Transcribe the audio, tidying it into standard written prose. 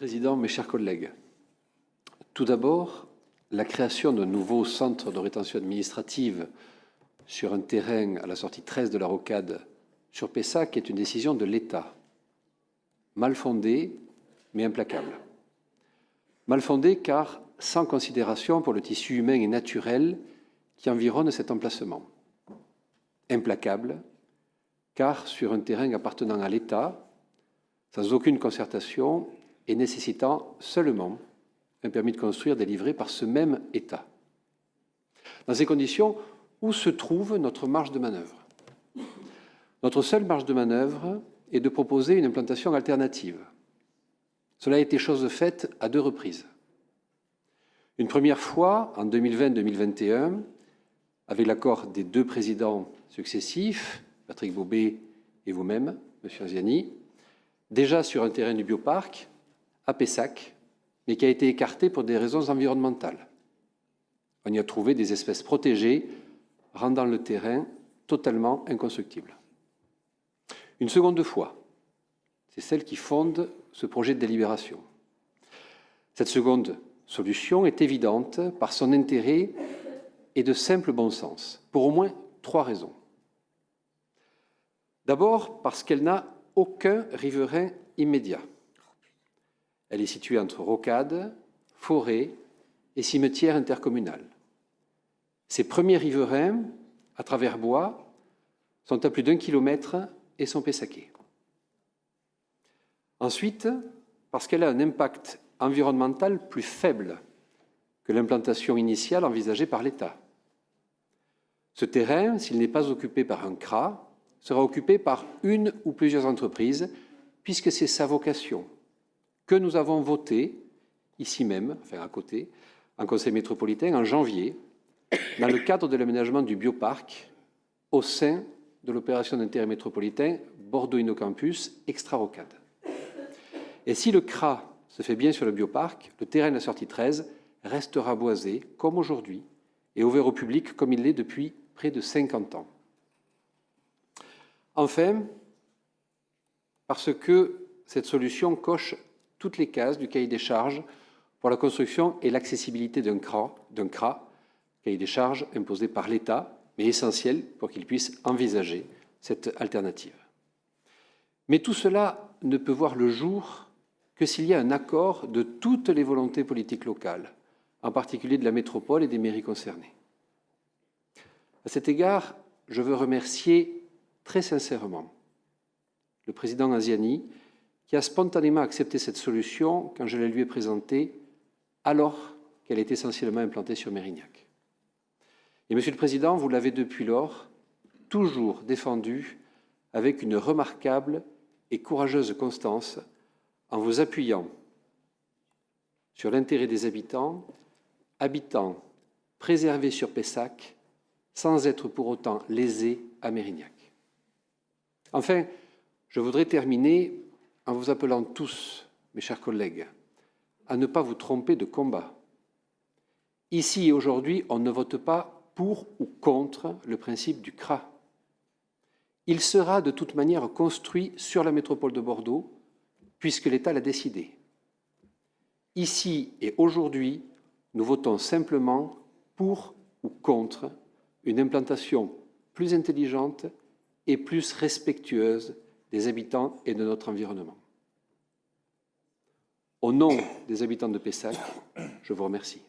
Président, mes chers collègues, tout d'abord, la création d'un nouveau centre de rétention administrative sur un terrain à la sortie 13 de la Rocade sur Pessac est une décision de l'État, mal fondée mais implacable. Mal fondée car sans considération pour le tissu humain et naturel qui environne cet emplacement. Implacable car sur un terrain appartenant à l'État, sans aucune concertation et nécessitant seulement un permis de construire délivré par ce même État. Dans ces conditions, où se trouve notre marge de manœuvre? Notre seule marge de manœuvre est de proposer une implantation alternative. Cela a été chose faite à 2 reprises. Une première fois, en 2020-2021, avec l'accord des 2 présidents successifs, Patrick Baubet et vous-même, M. Anziani, déjà sur un terrain du bioparc, à Pessac, mais qui a été écarté pour des raisons environnementales. On y a trouvé des espèces protégées, rendant le terrain totalement inconstructible. Une seconde fois, c'est celle qui fonde ce projet de délibération. Cette seconde solution est évidente par son intérêt et de simple bon sens, pour au moins 3 raisons. D'abord, parce qu'elle n'a aucun riverain immédiat. Elle est située entre rocade, forêt et cimetière intercommunal. Ses premiers riverains, à travers bois, sont à plus d'1 kilomètre et sont pessaquais. Ensuite, parce qu'elle a un impact environnemental plus faible que l'implantation initiale envisagée par l'État. Ce terrain, s'il n'est pas occupé par un CRA, sera occupé par une ou plusieurs entreprises, puisque c'est sa vocation, que nous avons votée, ici même, enfin à côté, en Conseil métropolitain, en janvier, dans le cadre de l'aménagement du bioparc, au sein de l'opération d'intérêt métropolitain Bordeaux Innocampus Extra-Rocade. Et si le CRA se fait bien sur le bioparc, le terrain de la sortie 13 restera boisé, comme aujourd'hui, et ouvert au public comme il l'est depuis près de 50 ans. Enfin, parce que cette solution coche toutes les cases du cahier des charges pour la construction et l'accessibilité d'un CRA, cahier des charges imposé par l'État, mais essentiel pour qu'il puisse envisager cette alternative. Mais tout cela ne peut voir le jour que s'il y a un accord de toutes les volontés politiques locales, en particulier de la métropole et des mairies concernées. À cet égard, je veux remercier très sincèrement le président Anziani, qui a spontanément accepté cette solution quand je la lui ai présentée, alors qu'elle est essentiellement implantée sur Mérignac. Et Monsieur le Président, vous l'avez depuis lors toujours défendu avec une remarquable et courageuse constance en vous appuyant sur l'intérêt des habitants préservés sur Pessac, sans être pour autant lésés à Mérignac. Enfin, je voudrais terminer en vous appelant tous, mes chers collègues, à ne pas vous tromper de combat. Ici et aujourd'hui, on ne vote pas pour ou contre le principe du CRA. Il sera de toute manière construit sur la métropole de Bordeaux, puisque l'État l'a décidé. Ici et aujourd'hui, nous votons simplement pour ou contre une implantation plus intelligente et plus respectueuse des habitants et de notre environnement. Au nom des habitants de Pessac, je vous remercie.